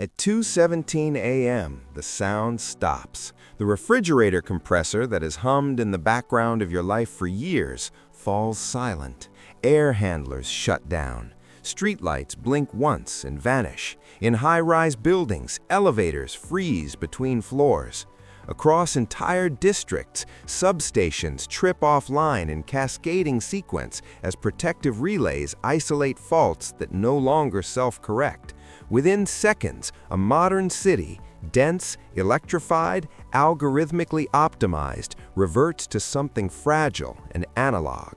At 2:17 a.m., the sound stops. The refrigerator compressor that has hummed in the background of your life for years falls silent. Air handlers shut down. Streetlights blink once and vanish. In high-rise buildings, elevators freeze between floors. Across entire districts, substations trip offline in cascading sequence as protective relays isolate faults that no longer self-correct. Within seconds, a modern city, dense, electrified, algorithmically optimized, reverts to something fragile and analog.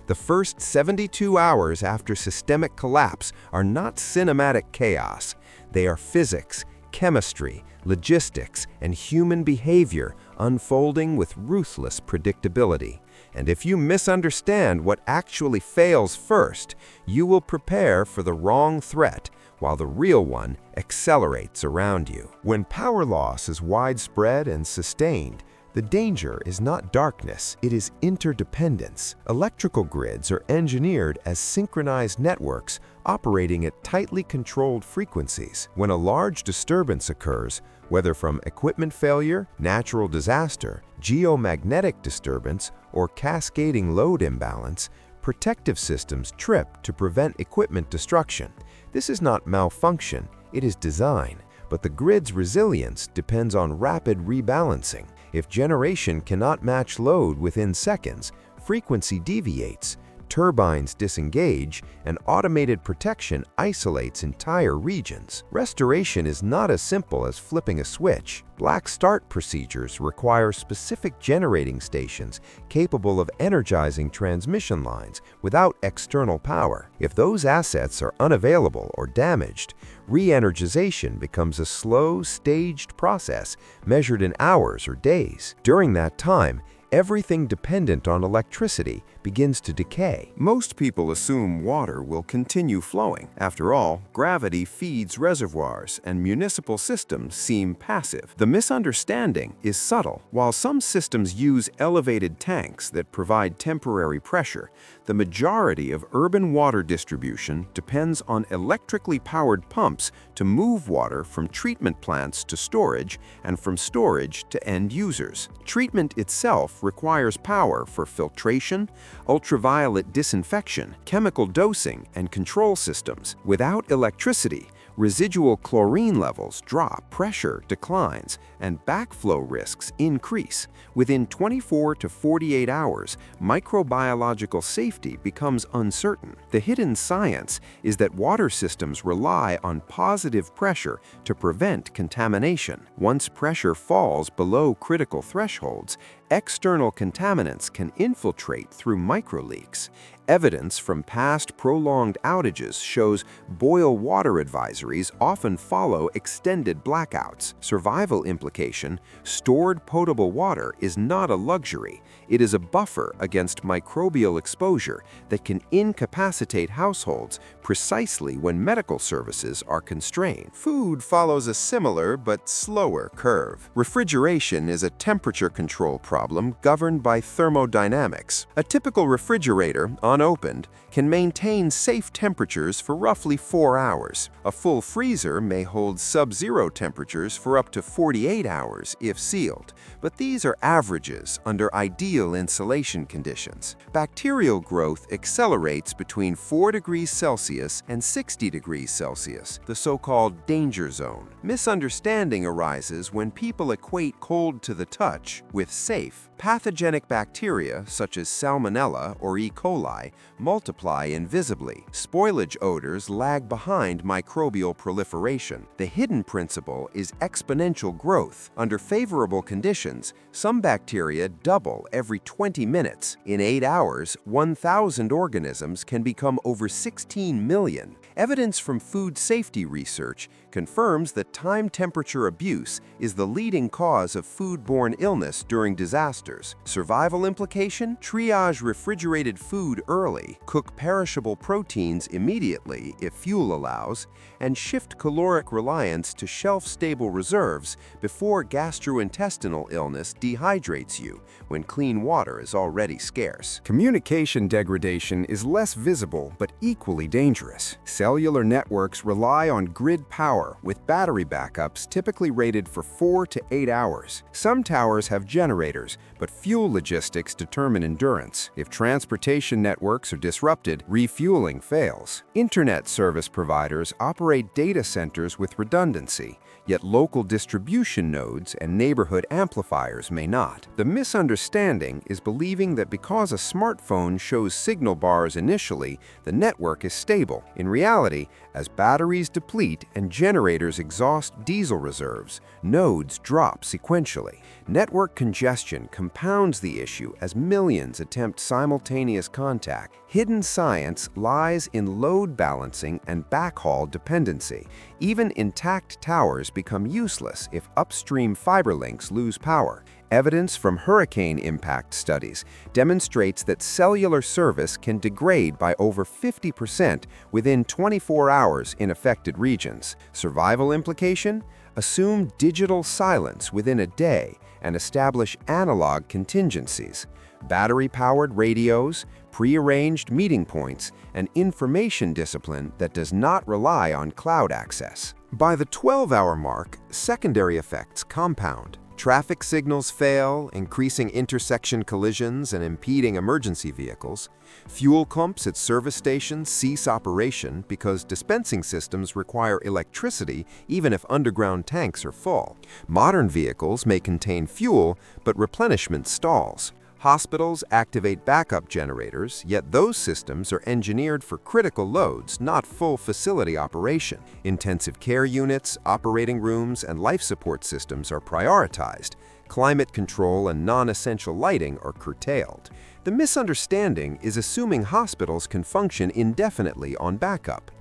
The first 72 hours after systemic collapse are not cinematic chaos. They are physics, chemistry, logistics, and human behavior unfolding with ruthless predictability. And if you misunderstand what actually fails first, you will prepare for the wrong threat, while the real one accelerates around you. When power loss is widespread and sustained, the danger is not darkness, it is interdependence. Electrical grids are engineered as synchronized networks operating at tightly controlled frequencies. When a large disturbance occurs, whether from equipment failure, natural disaster, geomagnetic disturbance, or cascading load imbalance, protective systems trip to prevent equipment destruction. This is not malfunction, it is design. But the grid's resilience depends on rapid rebalancing. If generation cannot match load within seconds, frequency deviates, turbines disengage, and automated protection isolates entire regions. Restoration is not as simple as flipping a switch. Black start procedures require specific generating stations capable of energizing transmission lines without external power. If those assets are unavailable or damaged, re-energization becomes a slow, staged process measured in hours or days. During that time, everything dependent on electricity begins to decay. Most people assume water will continue flowing. After all, gravity feeds reservoirs and municipal systems seem passive. The misunderstanding is subtle. While some systems use elevated tanks that provide temporary pressure, the majority of urban water distribution depends on electrically powered pumps to move water from treatment plants to storage and from storage to end users. Treatment itself requires power for filtration, ultraviolet disinfection, chemical dosing, and control systems. Without electricity, residual chlorine levels drop, pressure declines, and backflow risks increase. Within 24 to 48 hours, microbiological safety becomes uncertain. The hidden science is that water systems rely on positive pressure to prevent contamination. Once pressure falls below critical thresholds, external contaminants can infiltrate through microleaks. Evidence from past prolonged outages shows boil water advisories often follow extended blackouts. Survival implication: stored potable water is not a luxury. It is a buffer against microbial exposure that can incapacitate households precisely when medical services are constrained. Food follows a similar but slower curve. Refrigeration is a temperature control problem governed by thermodynamics. A typical refrigerator, unopened, can maintain safe temperatures for roughly 4 hours. A full freezer may hold sub-zero temperatures for up to 48 hours if sealed, but these are averages under ideal insulation conditions. Bacterial growth accelerates between 4 degrees Celsius and 60 degrees Celsius, the so-called danger zone. Misunderstanding arises when people equate cold to the touch with safe. Pathogenic bacteria, such as Salmonella or E. coli, multiply invisibly. Spoilage odors lag behind microbial proliferation. The hidden principle is exponential growth. Under favorable conditions, some bacteria double every 20 minutes. In 8 hours, 1,000 organisms can become over 16 million. Evidence from food safety research confirms that time-temperature abuse is the leading cause of foodborne illness during disasters. Survival implication: triage refrigerated food early, cook perishable proteins immediately if fuel allows, and shift caloric reliance to shelf-stable reserves before gastrointestinal illness dehydrates you when clean water is already scarce. Communication degradation is less visible but equally dangerous. Cellular networks rely on grid power power, with battery backups typically rated for 4 to 8 hours. Some towers have generators, but fuel logistics determine endurance. If transportation networks are disrupted, refueling fails. Internet service providers operate data centers with redundancy, yet local distribution nodes and neighborhood amplifiers may not. The misunderstanding is believing that because a smartphone shows signal bars initially, the network is stable. In reality, as batteries deplete and generators exhaust diesel reserves, nodes drop sequentially. Network congestion compounds the issue as millions attempt simultaneous contact. Hidden science lies in load balancing and backhaul dependency. Even intact towers become useless if upstream fiber links lose power. Evidence from hurricane impact studies demonstrates that cellular service can degrade by over 50% within 24 hours in affected regions. Survival implication? Assume digital silence within a day and establish analog contingencies. Battery-powered radios, pre-arranged meeting points, and information discipline that does not rely on cloud access. By the 12-hour mark, secondary effects compound. Traffic signals fail, increasing intersection collisions and impeding emergency vehicles. Fuel pumps at service stations cease operation because dispensing systems require electricity even if underground tanks are full. Modern vehicles may contain fuel, but replenishment stalls. Hospitals activate backup generators, yet those systems are engineered for critical loads, not full facility operation. Intensive care units, operating rooms, and life support systems are prioritized. Climate control and non-essential lighting are curtailed. The misunderstanding is assuming hospitals can function indefinitely on backup.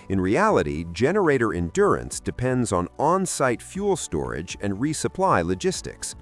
In reality, generator endurance depends on on-site fuel storage and resupply logistics.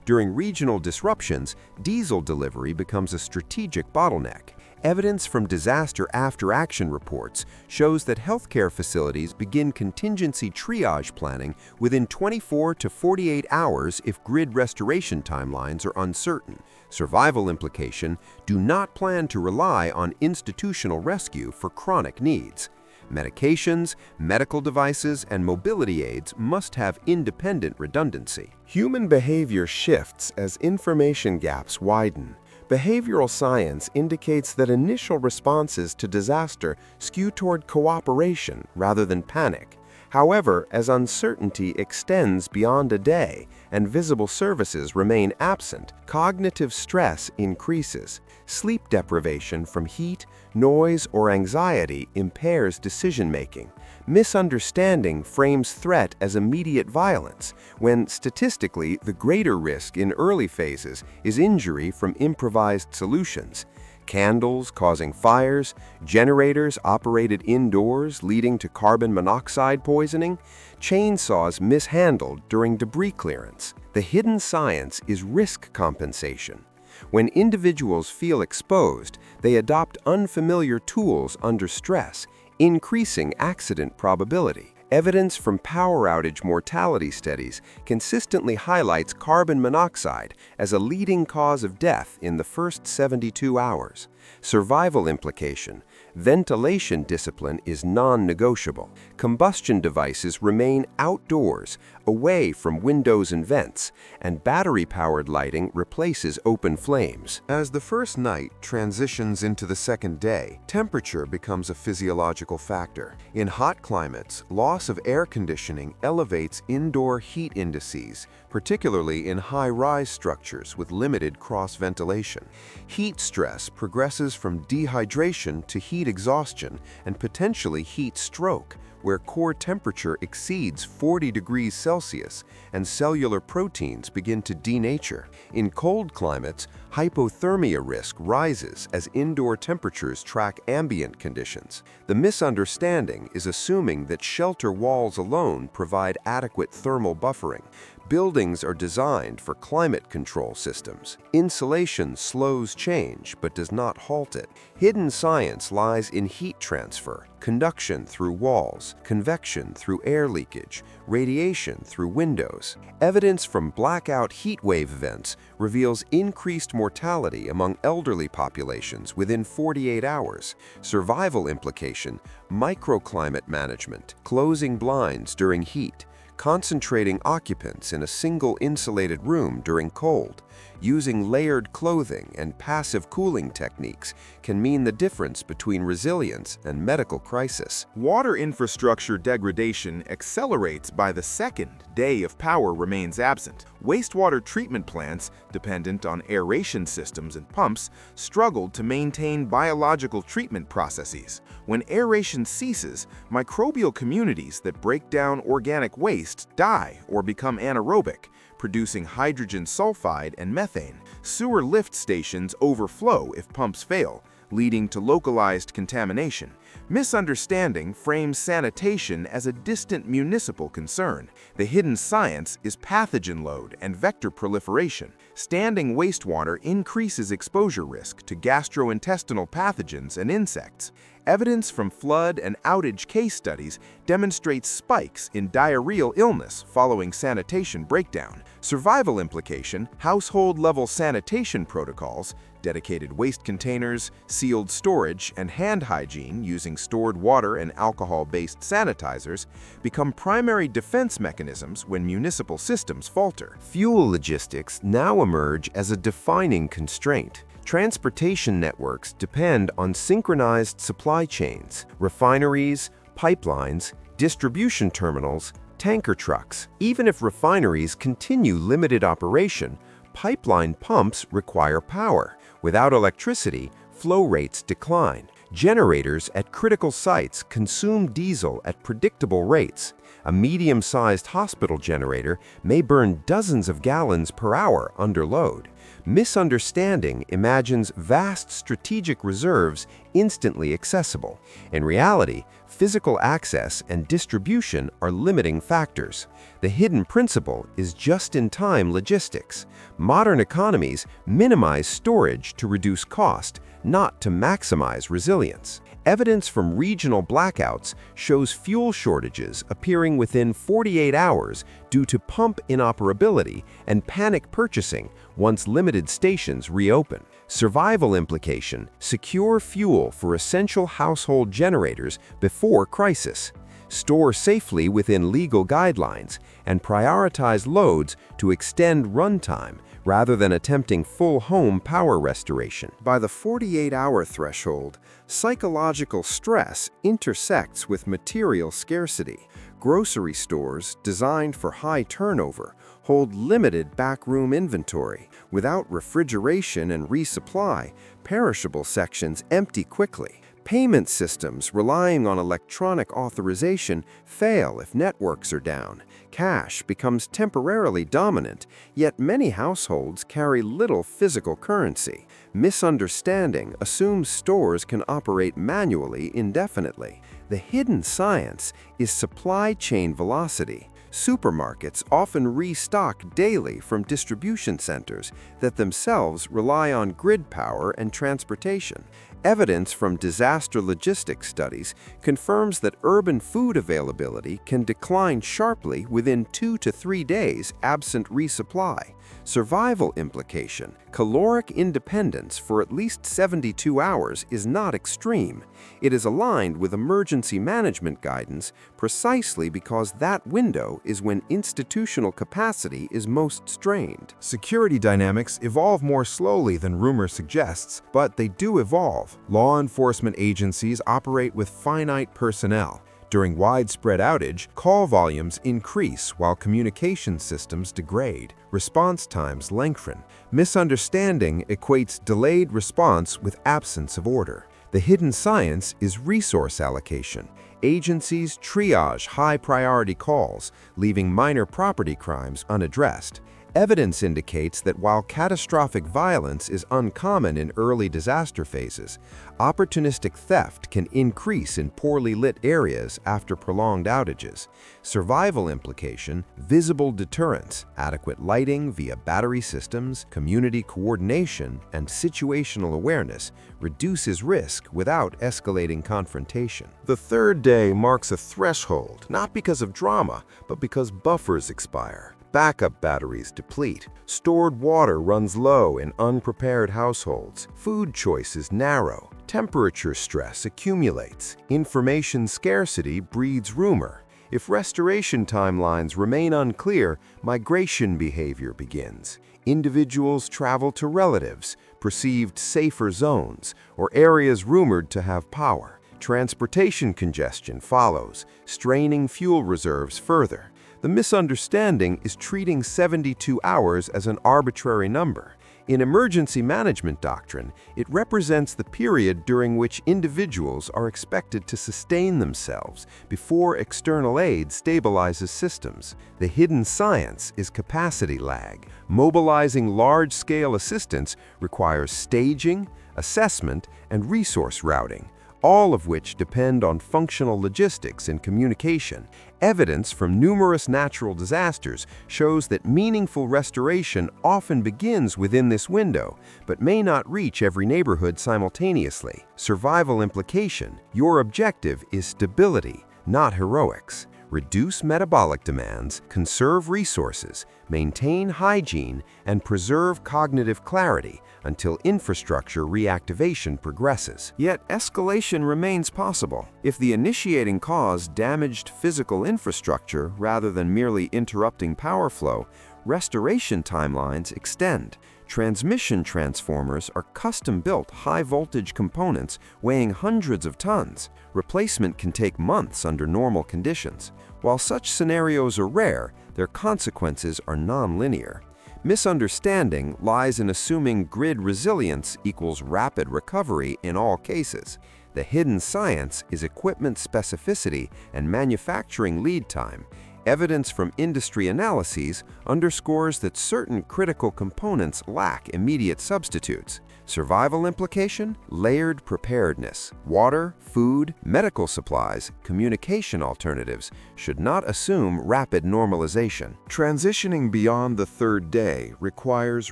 During regional disruptions, diesel delivery becomes a strategic bottleneck. Evidence from disaster after-action reports shows that healthcare facilities begin contingency triage planning within 24 to 48 hours if grid restoration timelines are uncertain. Survival implication: do not plan to rely on institutional rescue for chronic needs. Medications, medical devices, and mobility aids must have independent redundancy. Human behavior shifts as information gaps widen. Behavioral science indicates that initial responses to disaster skew toward cooperation rather than panic. However, as uncertainty extends beyond a day and visible services remain absent, cognitive stress increases. Sleep deprivation from heat, noise, or anxiety impairs decision-making. Misunderstanding frames threat as immediate violence, when statistically the greater risk in early phases is injury from improvised solutions. Candles causing fires, generators operated indoors leading to carbon monoxide poisoning, chainsaws mishandled during debris clearance. The hidden science is risk compensation. When individuals feel exposed, they adopt unfamiliar tools under stress, increasing accident probability. Evidence from power outage mortality studies consistently highlights carbon monoxide as a leading cause of death in the first 72 hours. Survival implication: ventilation discipline is non-negotiable. Combustion devices remain outdoors, away from windows and vents, and battery-powered lighting replaces open flames. As the first night transitions into the second day, temperature becomes a physiological factor. In hot climates, loss of air conditioning elevates indoor heat indices, particularly in high-rise structures with limited cross-ventilation. Heat stress progresses from dehydration to heat exhaustion and potentially heat stroke, where core temperature exceeds 40 degrees Celsius and cellular proteins begin to denature. In cold climates, hypothermia risk rises as indoor temperatures track ambient conditions. The misunderstanding is assuming that shelter walls alone provide adequate thermal buffering. Buildings are designed for climate control systems. Insulation slows change but does not halt it. Hidden science lies in heat transfer, conduction through walls, convection through air leakage, radiation through windows. Evidence from blackout heat wave events reveals increased mortality among elderly populations within 48 hours. Survival implication: microclimate management, closing blinds during heat, concentrating occupants in a single insulated room during cold. Using layered clothing and passive cooling techniques can mean the difference between resilience and medical crisis. Water infrastructure degradation accelerates by the second day of power remains absent. Wastewater treatment plants, dependent on aeration systems and pumps, struggled to maintain biological treatment processes. When aeration ceases, microbial communities that break down organic waste die or become anaerobic, producing hydrogen sulfide and methane. Sewer lift stations overflow if pumps fail, leading to localized contamination. Misunderstanding frames sanitation as a distant municipal concern. The hidden science is pathogen load and vector proliferation. Standing wastewater increases exposure risk to gastrointestinal pathogens and insects. Evidence from flood and outage case studies demonstrates spikes in diarrheal illness following sanitation breakdown. Survival implication: household-level sanitation protocols, dedicated waste containers, sealed storage, and hand hygiene using stored water and alcohol-based sanitizers become primary defense mechanisms when municipal systems falter. Fuel logistics now emerge as a defining constraint. Transportation networks depend on synchronized supply chains, refineries, pipelines, distribution terminals, tanker trucks. Even if refineries continue limited operation, pipeline pumps require power. Without electricity, flow rates decline. Generators at critical sites consume diesel at predictable rates. A medium-sized hospital generator may burn dozens of gallons per hour under load. Misunderstanding imagines vast strategic reserves instantly accessible. In reality, physical access and distribution are limiting factors. The hidden principle is just-in-time logistics. Modern economies minimize storage to reduce cost, not to maximize resilience. Evidence from regional blackouts shows fuel shortages appearing within 48 hours due to pump inoperability and panic purchasing once limited stations reopen. Survival implication: secure fuel for essential household generators before crisis. Store safely within legal guidelines and prioritize loads to extend runtime rather than attempting full home power restoration. By the 48-hour threshold, psychological stress intersects with material scarcity. Grocery stores, designed for high turnover, hold limited backroom inventory. Without refrigeration and resupply, perishable sections empty quickly. Payment systems relying on electronic authorization fail if networks are down. Cash becomes temporarily dominant, yet many households carry little physical currency. Misunderstanding assumes stores can operate manually indefinitely. The hidden science is supply chain velocity. Supermarkets often restock daily from distribution centers that themselves rely on grid power and transportation. Evidence from disaster logistics studies confirms that urban food availability can decline sharply within 2 to 3 days absent resupply. Survival implication: caloric independence for at least 72 hours is not extreme. It is aligned with emergency management guidance precisely because that window is when institutional capacity is most strained. Security dynamics evolve more slowly than rumor suggests, but they do evolve. Law enforcement agencies operate with finite personnel. During widespread outage, call volumes increase while communication systems degrade. Response times lengthen. Misunderstanding equates delayed response with absence of order. The hidden science is resource allocation. Agencies triage high-priority calls, leaving minor property crimes unaddressed. Evidence indicates that while catastrophic violence is uncommon in early disaster phases, opportunistic theft can increase in poorly lit areas after prolonged outages. Survival implication: visible deterrence, adequate lighting via battery systems, community coordination, and situational awareness reduces risk without escalating confrontation. The third day marks a threshold, not because of drama, but because buffers expire. Backup batteries deplete. Stored water runs low in unprepared households. Food choices narrow. Temperature stress accumulates. Information scarcity breeds rumor. If restoration timelines remain unclear, migration behavior begins. Individuals travel to relatives, perceived safer zones, or areas rumored to have power. Transportation congestion follows, straining fuel reserves further. The misunderstanding is treating 72 hours as an arbitrary number. In emergency management doctrine, it represents the period during which individuals are expected to sustain themselves before external aid stabilizes systems. The hidden science is capacity lag. Mobilizing large-scale assistance requires staging, assessment, and resource routing, all of which depend on functional logistics and communication. Evidence from numerous natural disasters shows that meaningful restoration often begins within this window, but may not reach every neighborhood simultaneously. Survival implication: your objective is stability, not heroics. Reduce metabolic demands, conserve resources, maintain hygiene, and preserve cognitive clarity until infrastructure reactivation progresses. Yet escalation remains possible. If the initiating cause damaged physical infrastructure rather than merely interrupting power flow, restoration timelines extend. Transmission transformers are custom-built high-voltage components weighing hundreds of tons. Replacement can take months under normal conditions. While such scenarios are rare, their consequences are non-linear. Misunderstanding lies in assuming grid resilience equals rapid recovery in all cases. The hidden science is equipment specificity and manufacturing lead time. Evidence from industry analyses underscores that certain critical components lack immediate substitutes. Survival implication: layered preparedness. Water, food, medical supplies, communication alternatives should not assume rapid normalization. Transitioning beyond the third day requires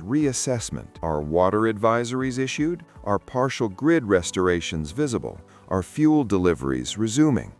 reassessment. Are water advisories issued? Are partial grid restorations visible? Are fuel deliveries resuming?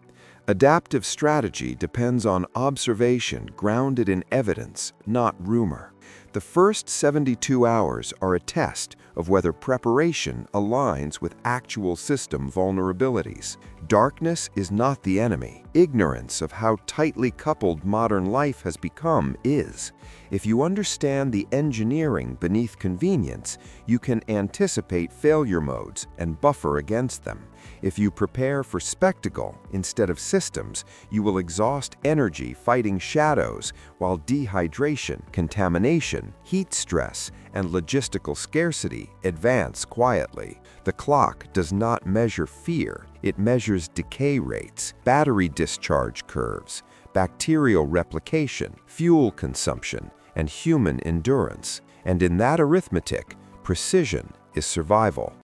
Adaptive strategy depends on observation grounded in evidence, not rumor. The first 72 hours are a test of whether preparation aligns with actual system vulnerabilities. Darkness is not the enemy. Ignorance of how tightly coupled modern life has become is. If you understand the engineering beneath convenience, you can anticipate failure modes and buffer against them. If you prepare for spectacle instead of systems, you will exhaust energy fighting shadows, while dehydration, contamination, heat stress, and logistical scarcity advance quietly. The clock does not measure fear, it measures decay rates, battery discharge curves, bacterial replication, fuel consumption, and human endurance. And in that arithmetic, precision is survival.